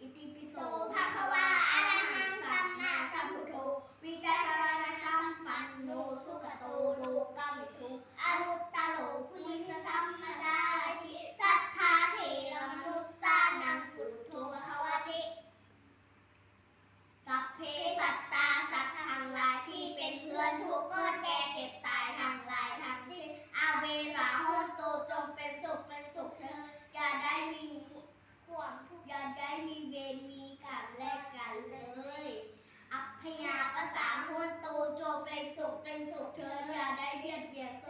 อิติปิโส ภะคะวาอะระหังสัมมาสัมพุทโธวิชาชรณสัมปันโนสุขโตโลกวิทูอนุตตโรปุริสสัมมาจาทิสัทธาเทระมนุสสานังพุทโธภควติสัพเพสัตตาสัตว์ทั้งหลายที่เป็นเพื่อนทุกข์เกิดแก่เจ็บตายทั้งหลายทั้งสิ้นอาเวราโหนตุจงเป็นสุขเถิดอย่าได้มีความทุกข์อย่าได้มีเวรมีกรรมแลกกันเลยอัพยาปสาโหนตุจงเป็นสุขเถิดอย่าได้เบียดเบียนซึ่ง